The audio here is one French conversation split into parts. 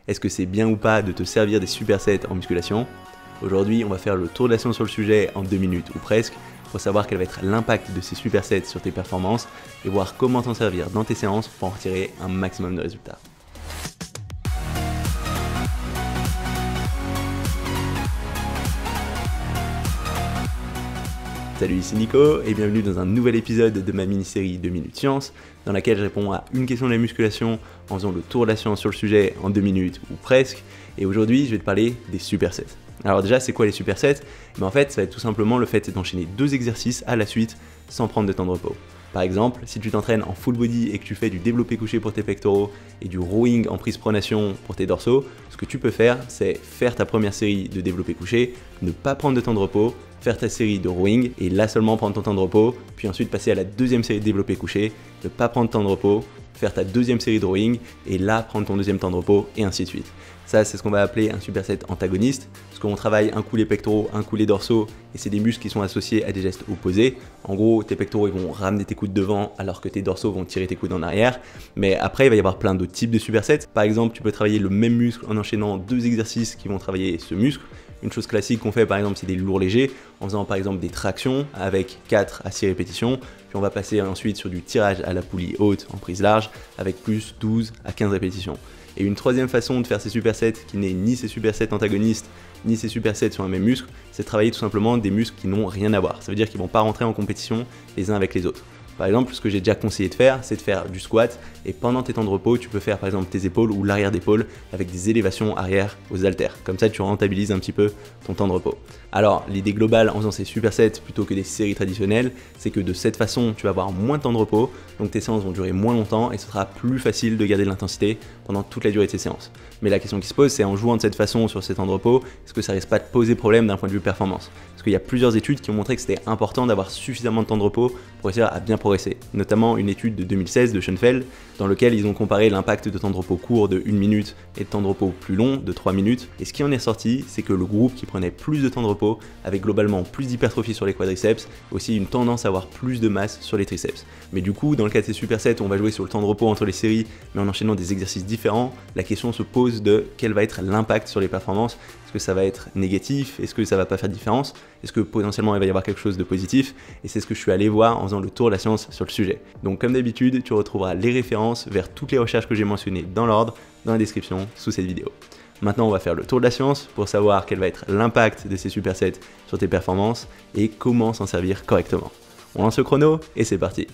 est-ce que c'est bien ou pas de te servir des supersets en musculation? Aujourd'hui, on va faire le tour de la science sur le sujet en 2 minutes ou presque, pour savoir quel va être l'impact de ces supersets sur tes performances et voir comment t'en servir dans tes séances pour en retirer un maximum de résultats. Salut, ici Nico et bienvenue dans un nouvel épisode de ma mini-série 2 minutes science dans laquelle je réponds à une question de la musculation en faisant le tour de la science sur le sujet en 2 minutes ou presque. Et aujourd'hui, je vais te parler des supersets. Alors déjà, c'est quoi les supersets? En fait, ça va être tout simplement le fait d'enchaîner 2 exercices à la suite sans prendre de temps de repos. Par exemple, si tu t'entraînes en full body et que tu fais du développé couché pour tes pectoraux et du rowing en prise pronation pour tes dorsaux, ce que tu peux faire, c'est faire ta première série de développé couché, ne pas prendre de temps de repos, faire ta série de rowing et là seulement prendre ton temps de repos, puis ensuite passer à la deuxième série de développé couché, ne pas prendre de temps de repos, faire ta deuxième série de rowing et là prendre ton deuxième temps de repos et ainsi de suite. Ça, c'est ce qu'on va appeler un superset antagoniste, parce qu'on travaille un coup les pectoraux, un coup les dorsaux, et c'est des muscles qui sont associés à des gestes opposés. En gros, tes pectoraux ils vont ramener tes coudes devant, alors que tes dorsaux vont tirer tes coudes en arrière. Mais après, il va y avoir plein d'autres types de supersets. Par exemple, tu peux travailler le même muscle en enchaînant 2 exercices qui vont travailler ce muscle. Une chose classique qu'on fait par exemple, c'est des lourds légers, en faisant par exemple des tractions avec 4 à 6 répétitions, puis on va passer ensuite sur du tirage à la poulie haute en prise large, avec plus 12 à 15 répétitions. Et une troisième façon de faire ces supersets, qui n'est ni ces supersets antagonistes, ni ces supersets sur un même muscle, c'est de travailler tout simplement des muscles qui n'ont rien à voir. Ça veut dire qu'ils ne vont pas rentrer en compétition les uns avec les autres. Par exemple, ce que j'ai déjà conseillé de faire, c'est de faire du squat et pendant tes temps de repos, tu peux faire par exemple tes épaules ou l'arrière d'épaule avec des élévations arrière aux haltères. Comme ça, tu rentabilises un petit peu ton temps de repos. Alors, l'idée globale en faisant ces supersets plutôt que des séries traditionnelles, c'est que de cette façon, tu vas avoir moins de temps de repos, donc tes séances vont durer moins longtemps et ce sera plus facile de garder de l'intensité pendant toute la durée de tes séances. Mais la question qui se pose, c'est en jouant de cette façon sur ces temps de repos, est-ce que ça risque pas de poser problème d'un point de vue performance? Parce qu'il y a plusieurs études qui ont montré que c'était important d'avoir suffisamment de temps de repos pour réussir à bien progresser. Notamment une étude de 2016 de Schoenfeld, dans laquelle ils ont comparé l'impact de temps de repos court de 1 minute et de temps de repos plus long de 3 minutes. Et ce qui en est sorti, c'est que le groupe qui prenait plus de temps de repos avait globalement plus d'hypertrophie sur les quadriceps, aussi une tendance à avoir plus de masse sur les triceps. Mais du coup, dans le cas de ces supersets où on va jouer sur le temps de repos entre les séries, mais en enchaînant des exercices différents, la question se pose de quel va être l'impact sur les performances. Est-ce que ça va être négatif? Est-ce que ça va pas faire de différence? Est-ce que potentiellement il va y avoir quelque chose de positif? Et c'est ce que je suis allé voir en faisant le tour de la science sur le sujet. Donc comme d'habitude, tu retrouveras les références vers toutes les recherches que j'ai mentionnées dans l'ordre, dans la description sous cette vidéo. Maintenant, on va faire le tour de la science pour savoir quel va être l'impact de ces supersets sur tes performances et comment s'en servir correctement. On lance le chrono et c'est parti.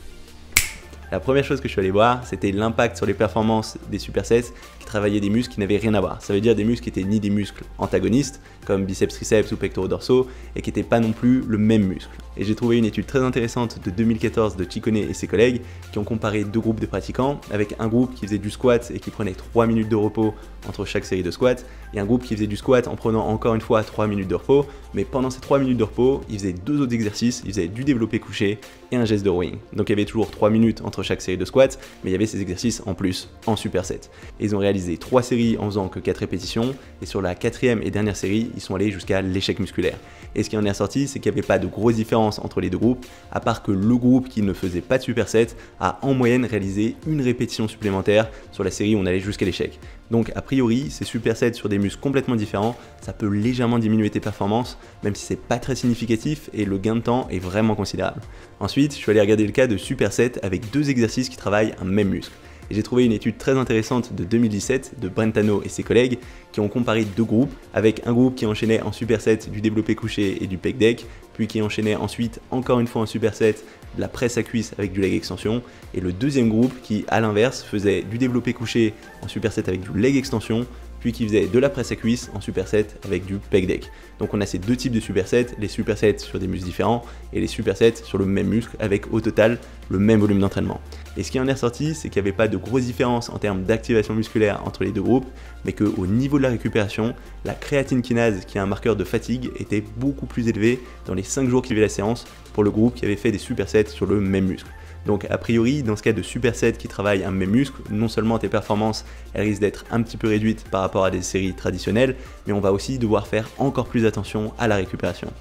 La première chose que je suis allé voir, c'était l'impact sur les performances des supersets qui travaillaient des muscles qui n'avaient rien à voir. Ça veut dire des muscles qui n'étaient ni des muscles antagonistes, comme biceps, triceps ou pectoraux dorsaux, et qui n'étaient pas non plus le même muscle. Et j'ai trouvé une étude très intéressante de 2014 de Ciccone et ses collègues qui ont comparé 2 groupes de pratiquants, avec un groupe qui faisait du squat et qui prenait 3 minutes de repos entre chaque série de squats, et un groupe qui faisait du squat en prenant encore une fois 3 minutes de repos, mais pendant ces 3 minutes de repos, ils faisaient 2 autres exercices, ils faisaient du développé couché et un geste de rowing. Donc il y avait toujours 3 minutes entre chaque série de squats, mais il y avait ces exercices en plus, en superset. Et ils ont réalisé 3 séries en faisant que 4 répétitions, et sur la 4e et dernière série, ils sont allés jusqu'à l'échec musculaire. Et ce qui en est ressorti, c'est qu'il n'y avait pas de grosse différence entre les 2 groupes, à part que le groupe qui ne faisait pas de superset a en moyenne réalisé une répétition supplémentaire sur la série où on allait jusqu'à l'échec. Donc a priori, ces supersets sur des muscles complètement différents, ça peut légèrement diminuer tes performances, même si c'est pas très significatif et le gain de temps est vraiment considérable. Ensuite, je suis allé regarder le cas de supersets avec 2 exercices qui travaillent un même muscle. Et j'ai trouvé une étude très intéressante de 2017 de Brentano et ses collègues qui ont comparé 2 groupes, avec un groupe qui enchaînait en superset du développé couché et du pec deck, puis qui enchaînait ensuite encore une fois en superset de la presse à cuisse avec du leg extension, et le deuxième groupe qui à l'inverse faisait du développé couché en superset avec du leg extension, puis qui faisait de la presse à cuisse en superset avec du pec deck. Donc on a ces 2 types de supersets, les supersets sur des muscles différents et les supersets sur le même muscle avec au total le même volume d'entraînement. Et ce qui en est ressorti, c'est qu'il n'y avait pas de grosse différence en termes d'activation musculaire entre les 2 groupes, mais qu'au niveau de la récupération, la créatine kinase, qui est un marqueur de fatigue, était beaucoup plus élevée dans les 5 jours qui suivaient la séance pour le groupe qui avait fait des supersets sur le même muscle. Donc a priori, dans ce cas de superset qui travaille un même muscle, non seulement tes performances elles risquent d'être un petit peu réduites par rapport à des séries traditionnelles, mais on va aussi devoir faire encore plus attention à la récupération.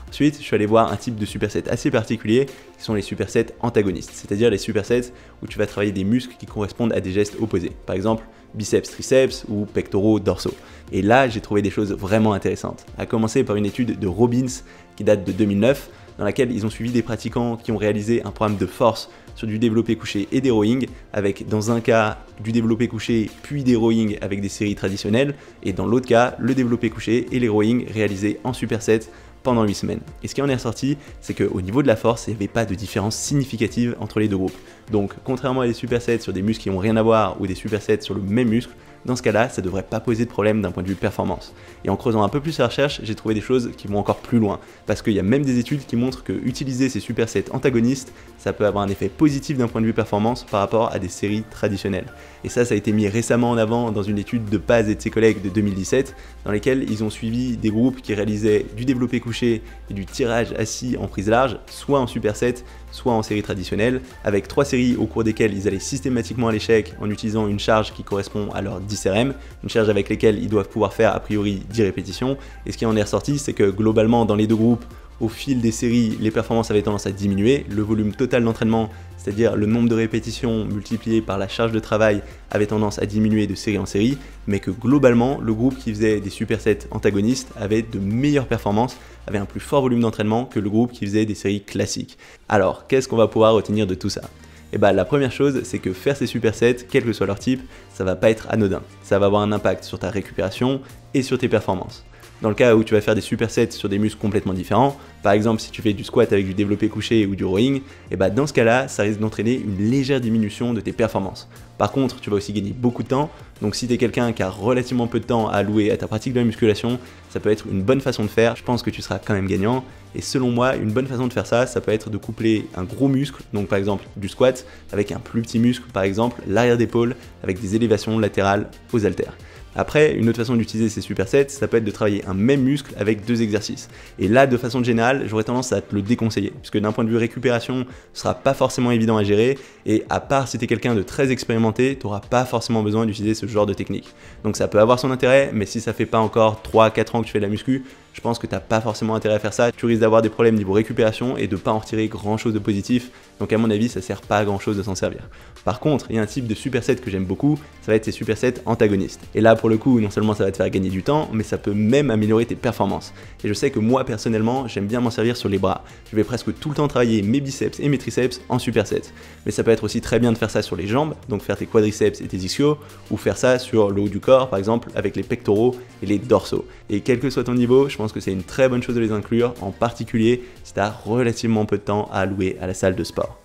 Ensuite, je suis allé voir un type de superset assez particulier, qui sont les supersets antagonistes, c'est-à-dire les supersets où tu vas travailler des muscles qui correspondent à des gestes opposés. Par exemple, biceps, triceps ou pectoraux, dorsaux. Et là, j'ai trouvé des choses vraiment intéressantes. À commencer par une étude de Robbins qui date de 2009, dans laquelle ils ont suivi des pratiquants qui ont réalisé un programme de force sur du développé couché et des rowing, avec dans un cas du développé couché puis des rowing avec des séries traditionnelles, et dans l'autre cas le développé couché et les rowing réalisés en superset pendant 8 semaines. Et ce qui en est ressorti, c'est qu'au niveau de la force, il n'y avait pas de différence significative entre les deux groupes. Donc contrairement à des supersets sur des muscles qui n'ont rien à voir ou des supersets sur le même muscle, dans ce cas-là, ça ne devrait pas poser de problème d'un point de vue performance. Et en creusant un peu plus la recherche, j'ai trouvé des choses qui vont encore plus loin, parce qu'il y a même des études qui montrent que utiliser ces supersets antagonistes, ça peut avoir un effet positif d'un point de vue performance par rapport à des séries traditionnelles. Et ça a été mis récemment en avant dans une étude de Paz et de ses collègues de 2017, dans lesquelles ils ont suivi des groupes qui réalisaient du développé couché et du tirage assis en prise large, soit en superset, soit en série traditionnelle, avec 3 séries au cours desquelles ils allaient systématiquement à l'échec en utilisant une charge qui correspond à leur 10 RM, une charge avec laquelle ils doivent pouvoir faire a priori 10 répétitions. Et ce qui en est ressorti, c'est que globalement dans les deux groupes, au fil des séries, les performances avaient tendance à diminuer, le volume total d'entraînement, c'est-à-dire le nombre de répétitions multiplié par la charge de travail, avait tendance à diminuer de série en série, mais que globalement, le groupe qui faisait des supersets antagonistes avait de meilleures performances, avait un plus fort volume d'entraînement que le groupe qui faisait des séries classiques. Alors, qu'est-ce qu'on va pouvoir retenir de tout ça ? Et bah la première chose, c'est que faire ces supersets, quel que soit leur type, ça va pas être anodin. Ça va avoir un impact sur ta récupération et sur tes performances. Dans le cas où tu vas faire des supersets sur des muscles complètement différents, par exemple si tu fais du squat avec du développé couché ou du rowing, et bah dans ce cas-là, ça risque d'entraîner une légère diminution de tes performances. Par contre, tu vas aussi gagner beaucoup de temps, donc si tu es quelqu'un qui a relativement peu de temps à allouer à ta pratique de la musculation, ça peut être une bonne façon de faire, je pense que tu seras quand même gagnant. Et selon moi, une bonne façon de faire ça, ça peut être de coupler un gros muscle, donc par exemple du squat, avec un plus petit muscle, par exemple l'arrière d'épaule, avec des élévations latérales aux haltères. Après, une autre façon d'utiliser ces supersets, ça peut être de travailler un même muscle avec 2 exercices. Et là, de façon générale, j'aurais tendance à te le déconseiller, puisque d'un point de vue récupération, ce sera pas forcément évident à gérer, et à part si tu es quelqu'un de très expérimenté, tu n'auras pas forcément besoin d'utiliser ce genre de technique. Donc ça peut avoir son intérêt, mais si ça fait pas encore 3-4 ans que tu fais de la muscu, je pense que tu n'as pas forcément intérêt à faire ça, tu risques d'avoir des problèmes niveau récupération et de pas en retirer grand chose de positif, donc à mon avis ça sert pas à grand chose de s'en servir. Par contre, il y a un type de superset que j'aime beaucoup, ça va être ces supersets antagonistes. Et là pour le coup, non seulement ça va te faire gagner du temps, mais ça peut même améliorer tes performances. Et je sais que moi personnellement, j'aime bien m'en servir sur les bras. Je vais presque tout le temps travailler mes biceps et mes triceps en superset. Mais ça peut être aussi très bien de faire ça sur les jambes, donc faire tes quadriceps et tes ischios, ou faire ça sur le haut du corps, par exemple avec les pectoraux et les dorsaux. Et quel que soit ton niveau, je pense que c'est une très bonne chose de les inclure, en particulier si tu as relativement peu de temps à allouer à la salle de sport.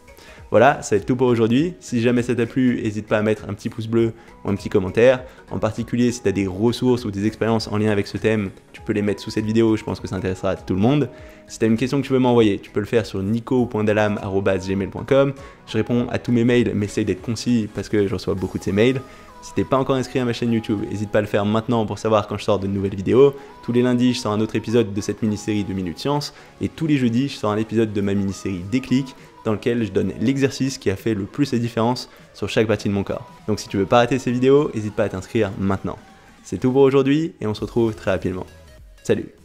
Voilà, ça va être tout pour aujourd'hui. Si jamais ça t'a plu, n'hésite pas à mettre un petit pouce bleu ou un petit commentaire. En particulier, si tu as des ressources ou des expériences en lien avec ce thème, tu peux les mettre sous cette vidéo, je pense que ça intéressera à tout le monde. Si tu as une question que tu veux m'envoyer, tu peux le faire sur nico.dalam@gmail.com. Je réponds à tous mes mails, mais essaye d'être concis parce que je reçois beaucoup de ces mails. Si t'es pas encore inscrit à ma chaîne YouTube, n'hésite pas à le faire maintenant pour savoir quand je sors de nouvelles vidéos. Tous les lundis, je sors un autre épisode de cette mini-série de Minute Science. Et tous les jeudis, je sors un épisode de ma mini-série Déclic, dans lequel je donne l'exercice qui a fait le plus la différence sur chaque partie de mon corps. Donc si tu veux pas rater ces vidéos, n'hésite pas à t'inscrire maintenant. C'est tout pour aujourd'hui et on se retrouve très rapidement. Salut!